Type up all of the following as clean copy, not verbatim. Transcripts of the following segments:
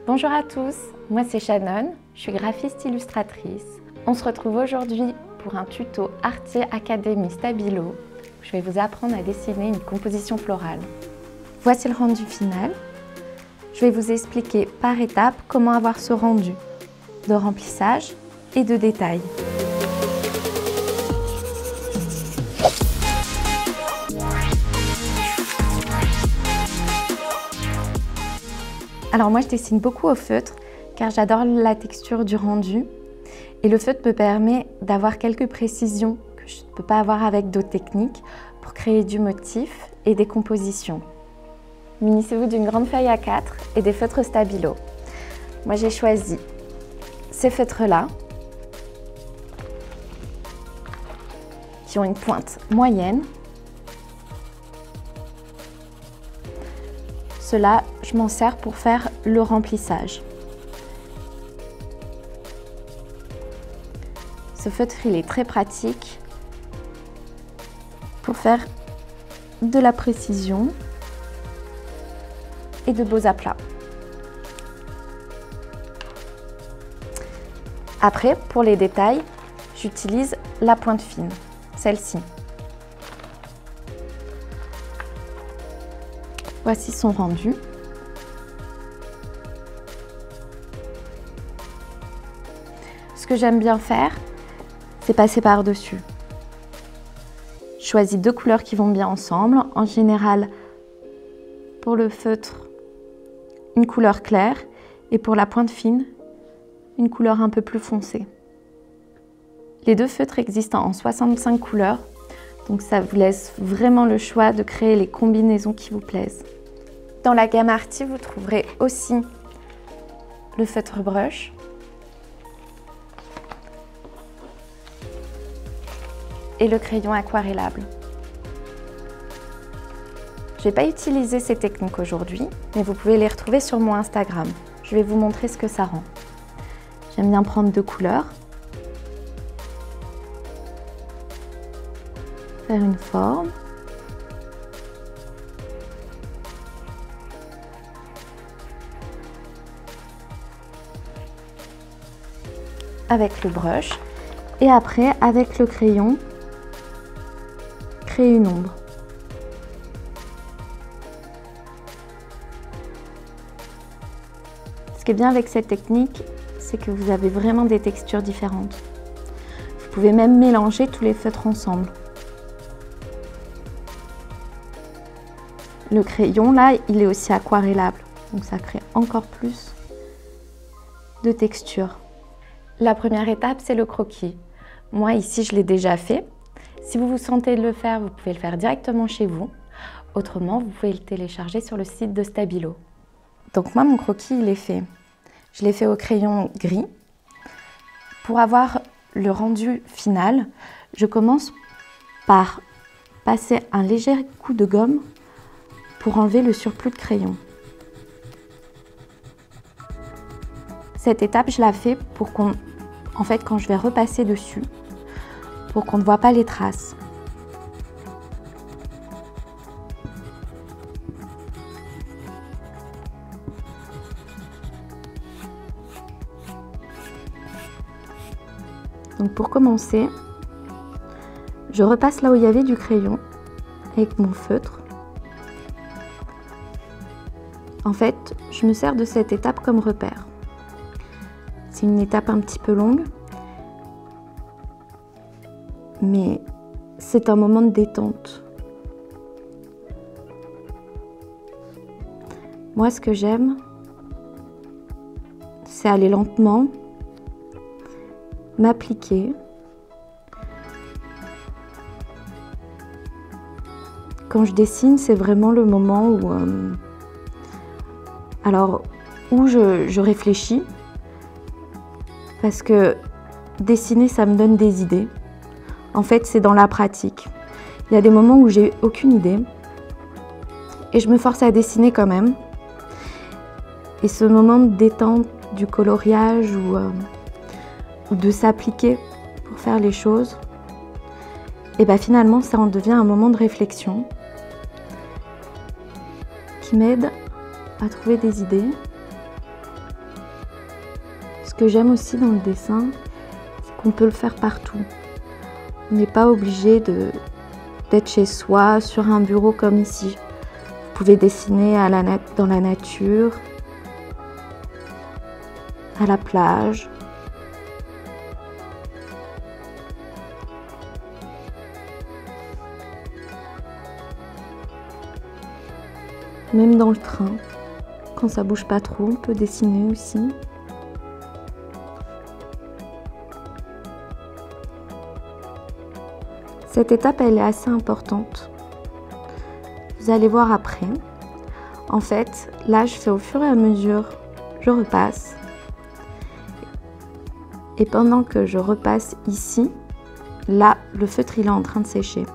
Bonjour à tous, moi c'est Shannon, je suis graphiste illustratrice. On se retrouve aujourd'hui pour un tuto Artier Academy Stabilo. Je vais vous apprendre à dessiner une composition florale. Voici le rendu final. Je vais vous expliquer par étapes comment avoir ce rendu de remplissage et de détail. Alors moi je dessine beaucoup au feutre car j'adore la texture du rendu et le feutre me permet d'avoir quelques précisions que je ne peux pas avoir avec d'autres techniques pour créer du motif et des compositions. Munissez-vous d'une grande feuille A4 et des feutres Stabilo. Moi j'ai choisi ces feutres-là qui ont une pointe moyenne. Cela, je m'en sers pour faire le remplissage. Ce feutre, il est très pratique pour faire de la précision et de beaux aplats. Après, pour les détails, j'utilise la pointe fine, celle-ci. Voici son rendu. Ce que j'aime bien faire, c'est passer par-dessus. Je choisis deux couleurs qui vont bien ensemble. En général, pour le feutre, une couleur claire et pour la pointe fine, une couleur un peu plus foncée. Les deux feutres existent en 65 couleurs, donc ça vous laisse vraiment le choix de créer les combinaisons qui vous plaisent. Dans la gamme Artier, vous trouverez aussi le feutre brush et le crayon aquarellable. Je ne vais pas utiliser ces techniques aujourd'hui, mais vous pouvez les retrouver sur mon Instagram. Je vais vous montrer ce que ça rend. J'aime bien prendre deux couleurs, faire une forme, avec le brush et après avec le crayon créer une ombre. Ce qui est bien avec cette technique, c'est que vous avez vraiment des textures différentes. Vous pouvez même mélanger tous les feutres ensemble. Le crayon là, il est aussi aquarellable, donc ça crée encore plus de texture. La première étape, c'est le croquis. Moi, ici, je l'ai déjà fait. Si vous vous sentez de le faire, vous pouvez le faire directement chez vous. Autrement, vous pouvez le télécharger sur le site de Stabilo. Donc moi, mon croquis, il est fait. Je l'ai fait au crayon gris. Pour avoir le rendu final, je commence par passer un léger coup de gomme pour enlever le surplus de crayon. Cette étape, je la fais pour qu'on, en fait, quand je vais repasser dessus, pour qu'on ne voit pas les traces. Donc pour commencer, je repasse là où il y avait du crayon avec mon feutre. En fait, je me sers de cette étape comme repère. C'est une étape un petit peu longue, mais c'est un moment de détente. Moi, ce que j'aime, c'est aller lentement, m'appliquer. Quand je dessine, c'est vraiment le moment où je réfléchis. Parce que dessiner, ça me donne des idées. En fait, c'est dans la pratique. Il y a des moments où j'ai aucune idée et je me force à dessiner quand même. Et ce moment de détente du coloriage ou de s'appliquer pour faire les choses, et bien finalement, ça en devient un moment de réflexion qui m'aide à trouver des idées Ce que j'aime aussi dans le dessin, c'est qu'on peut le faire partout. On n'est pas obligé d'être chez soi, sur un bureau comme ici. Vous pouvez dessiner dans la nature, à la plage. Même dans le train, quand ça bouge pas trop, on peut dessiner aussi. Cette étape, elle est assez importante. Vous allez voir après. En fait, là, je fais au fur et à mesure, je repasse. Et pendant que je repasse ici, là, le feutre, il est en train de sécher.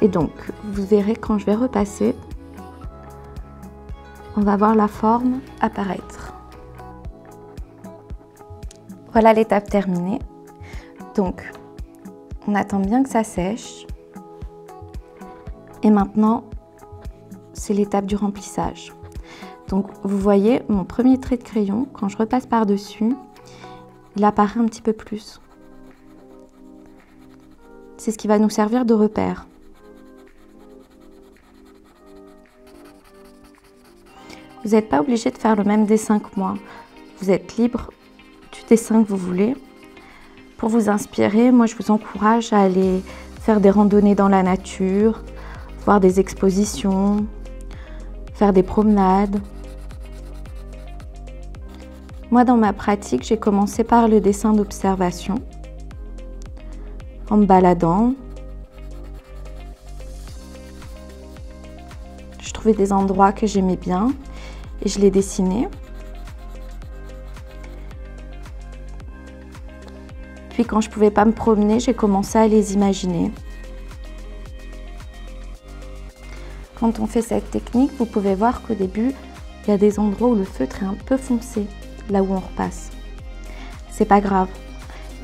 Et donc, vous verrez quand je vais repasser, on va voir la forme apparaître. Voilà l'étape terminée. Donc, on attend bien que ça sèche. Et maintenant, c'est l'étape du remplissage. Donc, vous voyez mon premier trait de crayon, quand je repasse par-dessus, il apparaît un petit peu plus. C'est ce qui va nous servir de repère. Vous n'êtes pas obligé de faire le même dessin que moi. Vous êtes libre du dessin que vous voulez. Pour vous inspirer, moi je vous encourage à aller faire des randonnées dans la nature, voir des expositions, faire des promenades. Moi dans ma pratique, j'ai commencé par le dessin d'observation, en me baladant. Je trouvais des endroits que j'aimais bien et je les dessinais. Puis quand je ne pouvais pas me promener, j'ai commencé à les imaginer. Quand on fait cette technique, vous pouvez voir qu'au début, il y a des endroits où le feutre est un peu foncé, là où on repasse. C'est pas grave,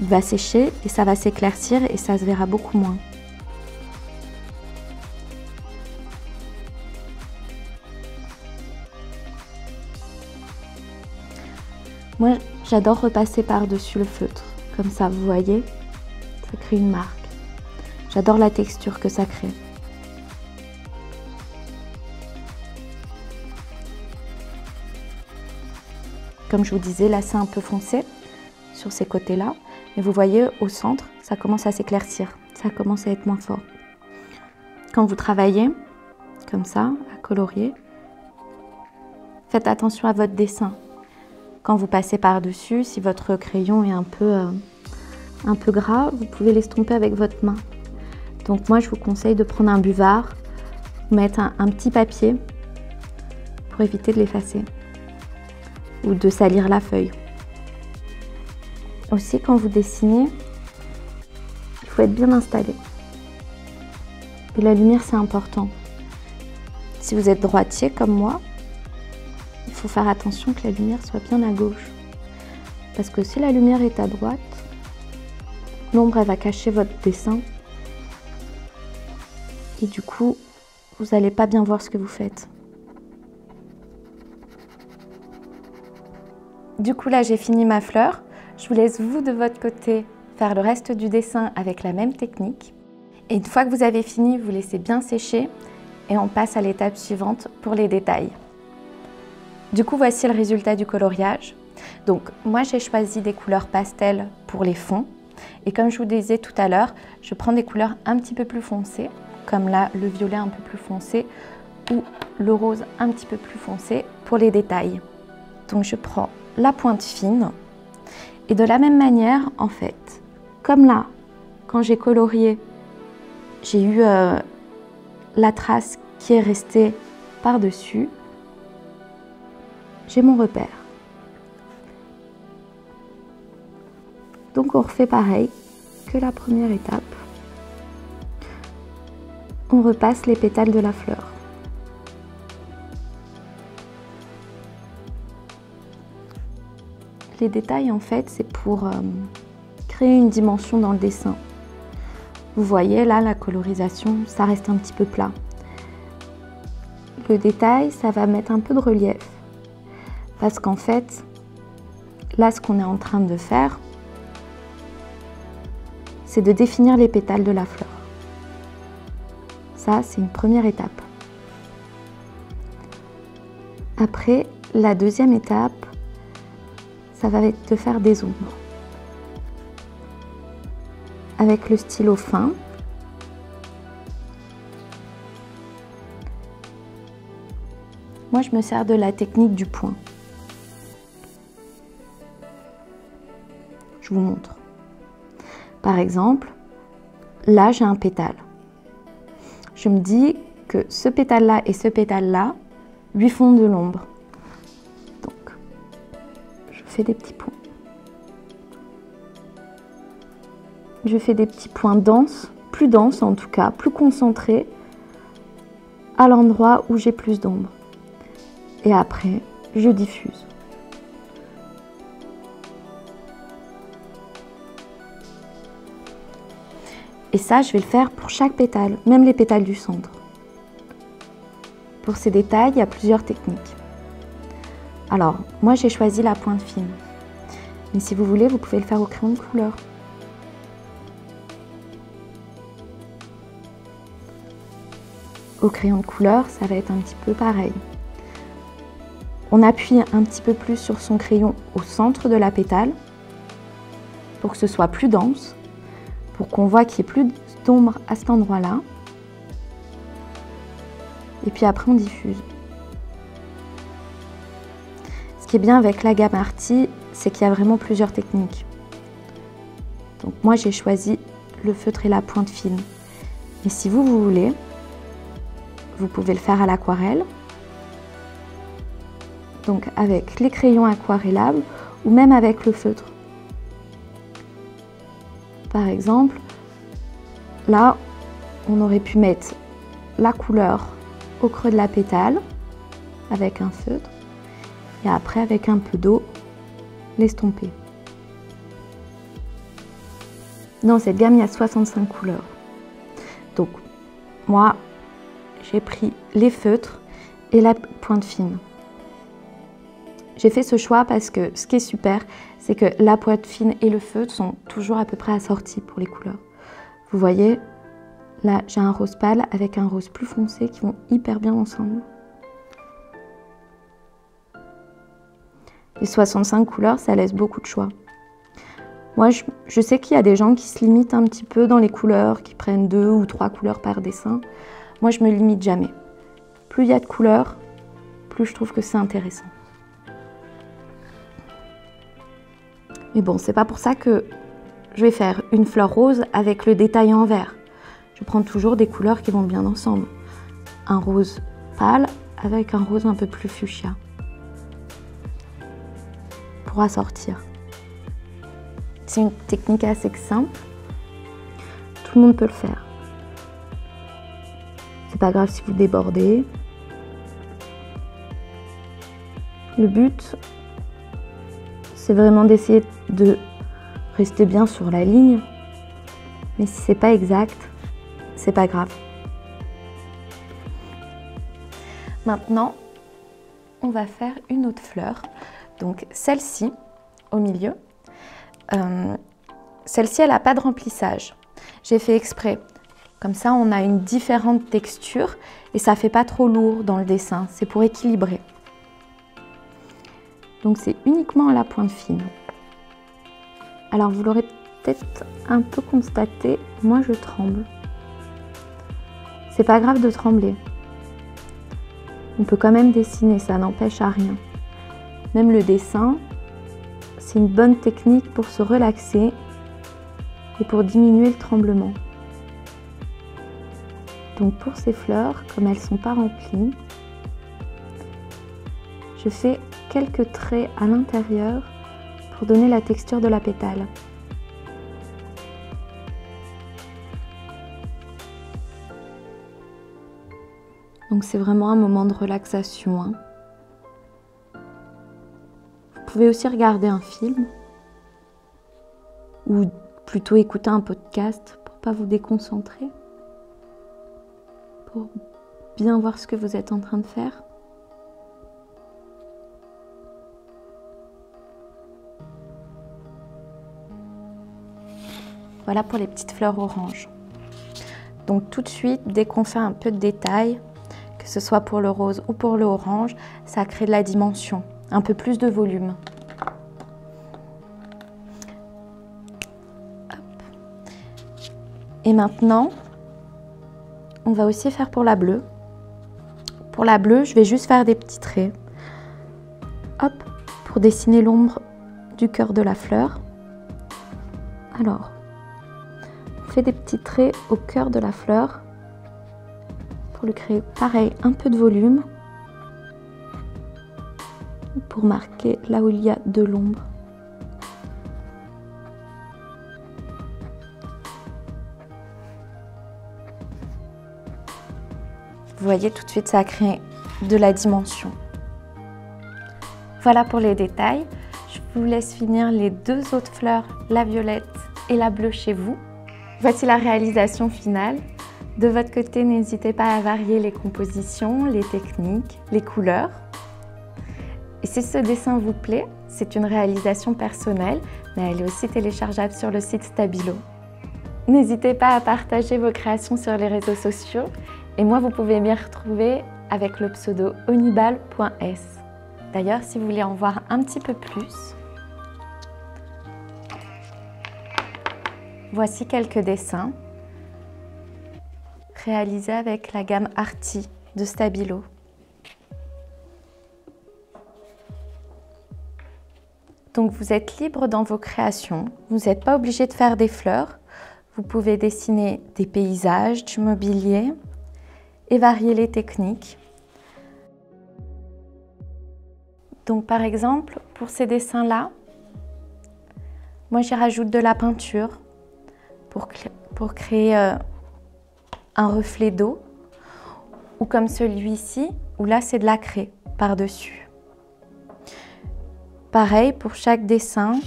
il va sécher et ça va s'éclaircir et ça se verra beaucoup moins. Moi, j'adore repasser par-dessus le feutre. Comme ça, vous voyez, ça crée une marque. J'adore la texture que ça crée. Comme je vous disais, là, c'est un peu foncé sur ces côtés-là. Et vous voyez, au centre, ça commence à s'éclaircir. Ça commence à être moins fort. Quand vous travaillez, comme ça, à colorier, faites attention à votre dessin. Quand vous passez par-dessus, si votre crayon est un peu gras, vous pouvez l'estomper avec votre main. Donc moi, je vous conseille de prendre un buvard, mettre un petit papier pour éviter de l'effacer ou de salir la feuille. Aussi, quand vous dessinez, il faut être bien installé. Et la lumière, c'est important. Si vous êtes droitier comme moi, il faut faire attention que la lumière soit bien à gauche. Parce que si la lumière est à droite, l'ombre elle va cacher votre dessin. Et du coup, vous n'allez pas bien voir ce que vous faites. Du coup, là, j'ai fini ma fleur. Je vous laisse, vous, de votre côté, faire le reste du dessin avec la même technique. Et une fois que vous avez fini, vous laissez bien sécher et on passe à l'étape suivante pour les détails. Du coup, voici le résultat du coloriage. Donc, moi, j'ai choisi des couleurs pastel pour les fonds. Et comme je vous disais tout à l'heure, je prends des couleurs un petit peu plus foncées, comme là, le violet un peu plus foncé ou le rose un petit peu plus foncé pour les détails. Donc, je prends la pointe fine. Et de la même manière, en fait, comme là, quand j'ai colorié, j'ai eu la trace qui est restée par-dessus, j'ai mon repère. Donc on refait pareil que la première étape. On repasse les pétales de la fleur. Les détails, en fait, c'est pour créer une dimension dans le dessin. Vous voyez, là, la colorisation, ça reste un petit peu plat. Le détail, ça va mettre un peu de relief. Parce qu'en fait, là, ce qu'on est en train de faire, c'est de définir les pétales de la fleur. Ça, c'est une première étape. Après, la deuxième étape, ça va être de faire des ombres. Avec le stylo fin, moi je me sers de la technique du point. Je vous montre. Par exemple, là j'ai un pétale. Je me dis que ce pétale-là et ce pétale-là lui font de l'ombre. Donc, je fais des petits points. Je fais des petits points denses, plus denses en tout cas, plus concentrés, à l'endroit où j'ai plus d'ombre. Et après, je diffuse. Et ça, je vais le faire pour chaque pétale, même les pétales du centre. Pour ces détails, il y a plusieurs techniques. Alors, moi j'ai choisi la pointe fine. Mais si vous voulez, vous pouvez le faire au crayon de couleur. Au crayon de couleur, ça va être un petit peu pareil. On appuie un petit peu plus sur son crayon au centre de la pétale pour que ce soit plus dense, pour qu'on voit qu'il y ait plus d'ombre à cet endroit-là. Et puis après, on diffuse. Ce qui est bien avec la gamme Arty, c'est qu'il y a vraiment plusieurs techniques. Donc moi, j'ai choisi le feutre et la pointe fine. Mais si vous voulez, vous pouvez le faire à l'aquarelle, donc avec les crayons aquarellables ou même avec le feutre. Par exemple, là, on aurait pu mettre la couleur au creux de la pétale avec un feutre et après avec un peu d'eau l'estomper. Dans cette gamme, il y a 65 couleurs. Donc, moi, j'ai pris les feutres et la pointe fine. J'ai fait ce choix parce que ce qui est super, c'est que la pointe fine et le feutre sont toujours à peu près assortis pour les couleurs. Vous voyez, là j'ai un rose pâle avec un rose plus foncé qui vont hyper bien ensemble. Les 65 couleurs, ça laisse beaucoup de choix. Moi, je sais qu'il y a des gens qui se limitent un petit peu dans les couleurs, qui prennent 2 ou 3 couleurs par dessin. Moi, je me limite jamais. Plus il y a de couleurs, plus je trouve que c'est intéressant. Mais bon, c'est pas pour ça que je vais faire une fleur rose avec le détail en vert. Je prends toujours des couleurs qui vont bien ensemble. Un rose pâle avec un rose un peu plus fuchsia. Pour assortir. C'est une technique assez simple. Tout le monde peut le faire. C'est pas grave si vous débordez. Le but, c'est vraiment d'essayer de rester bien sur la ligne. Mais si c'est pas exact, c'est pas grave. Maintenant, on va faire une autre fleur. Donc celle-ci, au milieu. Celle-ci, elle n'a pas de remplissage. J'ai fait exprès. Comme ça, on a une différente texture et ça ne fait pas trop lourd dans le dessin. C'est pour équilibrer. Donc c'est uniquement à la pointe fine. Alors vous l'aurez peut-être un peu constaté, moi je tremble. C'est pas grave de trembler. On peut quand même dessiner, ça n'empêche à rien. Même le dessin, c'est une bonne technique pour se relaxer et pour diminuer le tremblement. Donc pour ces fleurs, comme elles ne sont pas remplies, je fais quelques traits à l'intérieur pour donner la texture de la pétale. Donc c'est vraiment un moment de relaxation, hein. Vous pouvez aussi regarder un film ou plutôt écouter un podcast pour ne pas vous déconcentrer, pour bien voir ce que vous êtes en train de faire. Voilà pour les petites fleurs oranges. Donc tout de suite, dès qu'on fait un peu de détail, que ce soit pour le rose ou pour le orange, ça crée de la dimension, un peu plus de volume. Hop. Et maintenant, on va aussi faire pour la bleue. Pour la bleue, je vais juste faire des petits traits. Hop, pour dessiner l'ombre du cœur de la fleur. Alors, on fait des petits traits au cœur de la fleur pour lui créer, pareil, un peu de volume pour marquer là où il y a de l'ombre. Vous voyez, tout de suite, ça a créé de la dimension. Voilà pour les détails. Je vous laisse finir les deux autres fleurs, la violette et la bleue chez vous. Voici la réalisation finale. De votre côté, n'hésitez pas à varier les compositions, les techniques, les couleurs. Et si ce dessin vous plaît, c'est une réalisation personnelle, mais elle est aussi téléchargeable sur le site Stabilo. N'hésitez pas à partager vos créations sur les réseaux sociaux. Et moi, vous pouvez m'y retrouver avec le pseudo onibal.s. D'ailleurs, si vous voulez en voir un petit peu plus, voici quelques dessins réalisés avec la gamme Arty de Stabilo. Donc vous êtes libre dans vos créations, vous n'êtes pas obligé de faire des fleurs, vous pouvez dessiner des paysages, du mobilier et varier les techniques. Donc par exemple, pour ces dessins-là, moi j'y rajoute de la peinture pour créer un reflet d'eau, ou comme celui-ci, où là c'est de la craie par-dessus. Pareil pour chaque dessin,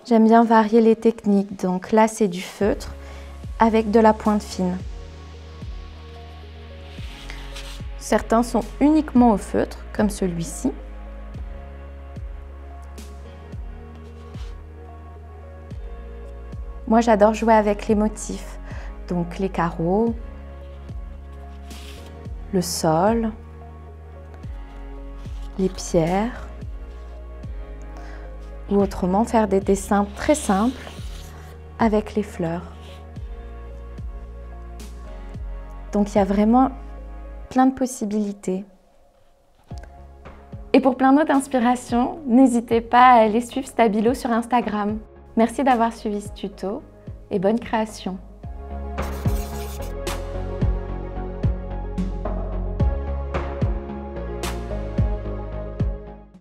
j'aime bien varier les techniques. Donc là c'est du feutre avec de la pointe fine. Certains sont uniquement au feutre, comme celui-ci. Moi, j'adore jouer avec les motifs, donc les carreaux, le sol, les pierres, ou autrement faire des dessins très simples avec les fleurs. Donc, il y a vraiment plein de possibilités. Et pour plein d'autres inspirations, n'hésitez pas à aller suivre Stabilo sur Instagram. Merci d'avoir suivi ce tuto et bonne création!